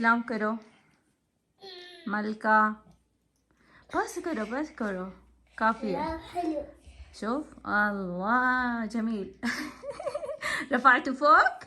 सलाम करो मलका। बस करो काफ़ी है। शोफ अल्लाह जमील। रफ़ातु फ़ोक।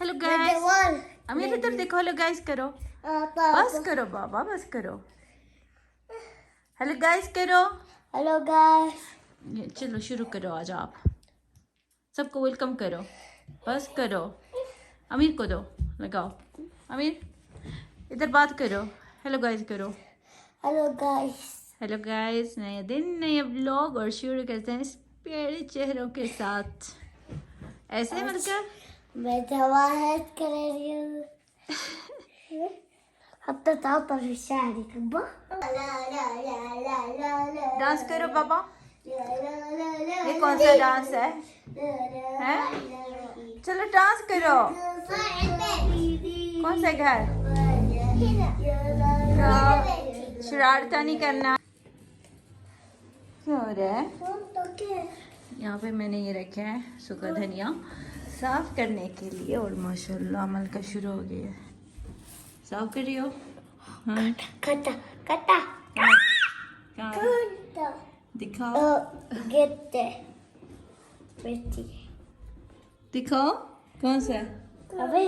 Hello guys. अमीर इधर देखो, हेलो गाइस करो। बस करो बाबा, बस करो। हेलो गाइस करो। Hello guys. चलो शुरू करो, आज आप सबको वेलकम करो। बस करो। अमीर को दो, लगाओ। अमीर इधर बात करो, हेलो गाइस करो। Hello guys. हेलो गाइस, नया दिन नए व्लॉग और शुरू करते हैं इस प्यारे चेहरों के साथ। ऐसे मतलब मैं दवा है कर रही हूँ। अब तो ताऊ पर शादी कब? डांस करो बाबा। ये कौन सा डांस है? हैं? चलो डांस करो। कौन सा घर? शरारता नहीं करना। क्या हो रहा है? यहाँ पे मैंने ये रखा है सूखा धनिया साफ करने के लिए, और माशाल्लाह अमल का शुरू हो गया है। साफ कर रही हो? हाँ। कटा कटा दिखाओ। गिरते बेटी दिखाओ कौन सा है? अबे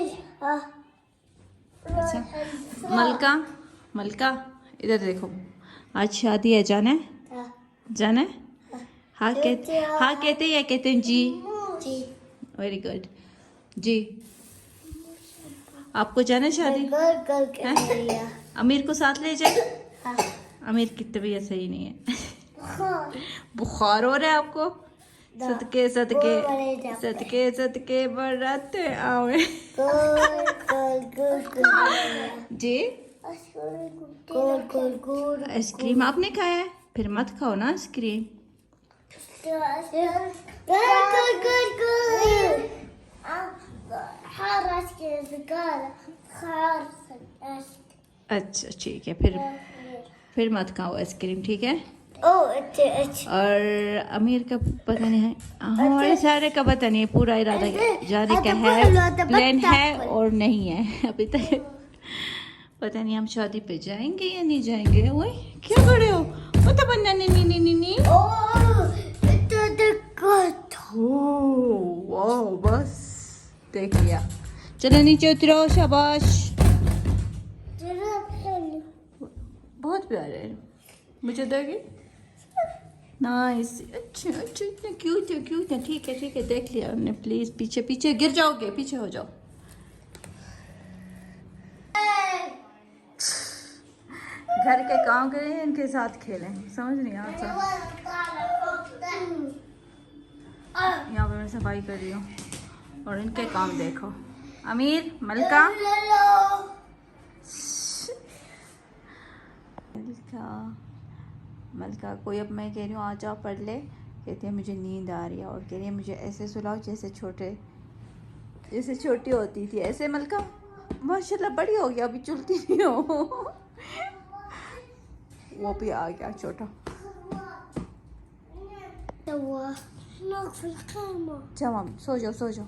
अच्छा मलका इधर देखो, आज शादी है, जाना है? जाना है? हाँ कहते या कहते हैं जी? जी वेरी गुड जी। आपको जाना है शादी? हैं? अमीर को साथ ले जाए। अमीर की तबीयत सही नहीं है। बुखार हो रहा है आपको? सदके सदके सदके सदके बराते आवे। जी आइसक्रीम आपने खाया है? फिर मत खाओ ना आइसक्रीम। अच्छा ठीक है, फिर मत खाओ आइसक्रीम, ठीक है? और अमीर का पता नहीं है, हमारे सारे का पता नहीं है, पूरा इरादा जाने का है, प्लान है और नहीं है अभी तक। पता नहीं हम शादी पे जाएंगे या नहीं जाएंगे। ओए क्या कर रहे हो? पता बनना नी नी नी नी। वाह बस देख लिया। चलो नीचे उतरो, शाबाश। बहुत प्यारे है, मुझे दोगे? नाइस। अच्छा इतना क्यूट है। ठीक है देख लिया हमने। प्लीज पीछे गिर जाओगे, पीछे हो जाओ। घर के काम करें, इनके साथ खेलें, समझ नहीं आता। यहाँ पे मैं सफाई कर रही हूँ और इनके काम देखो। अमीर मलका मलका कोई, अब मैं कह रही हूँ आ जाओ पढ़ ले, कहती है मुझे नींद आ रही है, और कह रही है मुझे ऐसे सुलाओ जैसे छोटी होती थी। ऐसे मलका माशाल्लाह बड़ी हो गया, अभी चलती नहीं हो। वो भी आ गया छोटा। जाओ सो जाओ,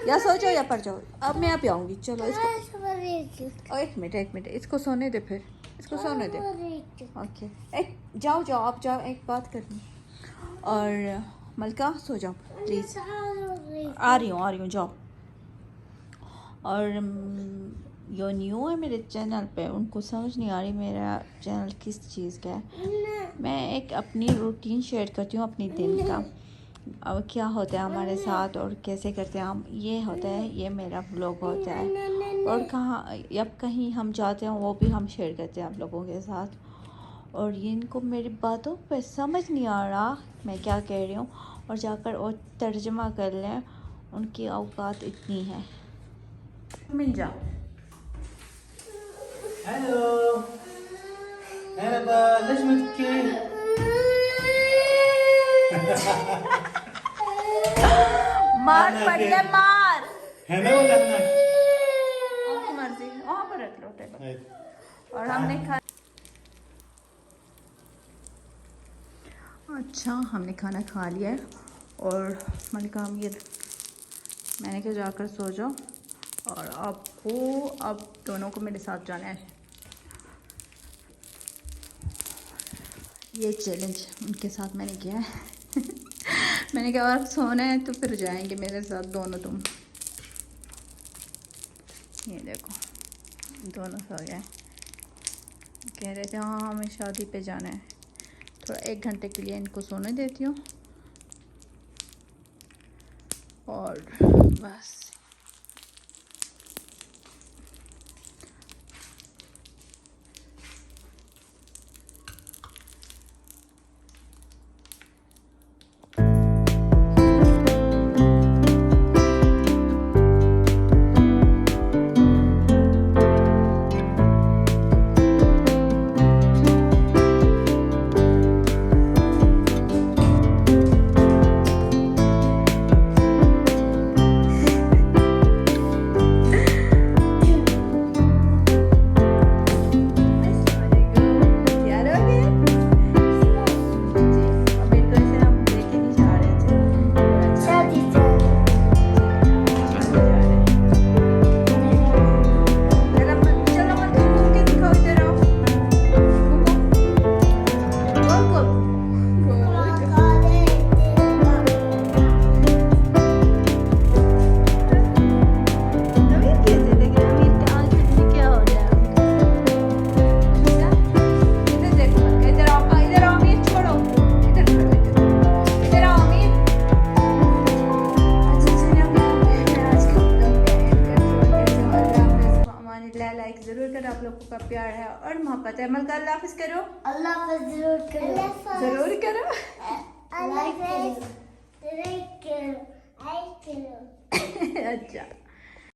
या सो जाओ या पढ़ जाओ। अब मैं आप आऊँगी। चलो इसको एक मिनट इसको सोने दे, फिर इसको सोने दे। ओके जाओ आप जाओ, एक बात करनी। और मलका सो जाओ प्लीज़। आ रही हूँ जाओ। और जो न्यू है मेरे चैनल पे, उनको समझ नहीं आ रही मेरा चैनल किस चीज़ का है। मैं एक अपनी रूटीन शेयर करती हूँ अपनी दिन का, अब क्या होता है हमारे साथ और कैसे करते हैं हम, ये होता है, ये मेरा व्लॉग होता है। और कहाँ अब कहीं हम जाते हैं वो भी हम शेयर करते हैं आप लोगों के साथ। और ये इनको मेरी बातों पे समझ नहीं आ रहा मैं क्या कह रही हूँ, और जाकर और तर्जमा कर लें, उनकी औकात इतनी है। मिल जाओ। Hello merhaba Lakshmi. मार पड़िए मार। हेलो लखना। आपकी मर्जी, वहाँ पर रख लो टेबल। और हमने हमने खाना खा लिया है। और मलिका अमीर मैंने कहा जाकर सो जाओ, और आपको अब दोनों को मेरे साथ जाना है। ये चैलेंज उनके साथ मैंने किया है। मैंने कहा और सोना है तो फिर जाएंगे मेरे साथ दोनों तुम। ये देखो दोनों सो गए। कह रहे थे हाँ हमें शादी पे जाना है। थोड़ा 1 घंटे के लिए इनको सोने देती हूँ और बस। लाइक ज़रूर करो, आप लोगों का प्यार है और मोहब्बत है। अमल का अल्लाह हाफिज़ करो। अल्लाह हाफ़िज़ ज़रूर करो। ज़रूर करो। लाइक करो। अच्छा।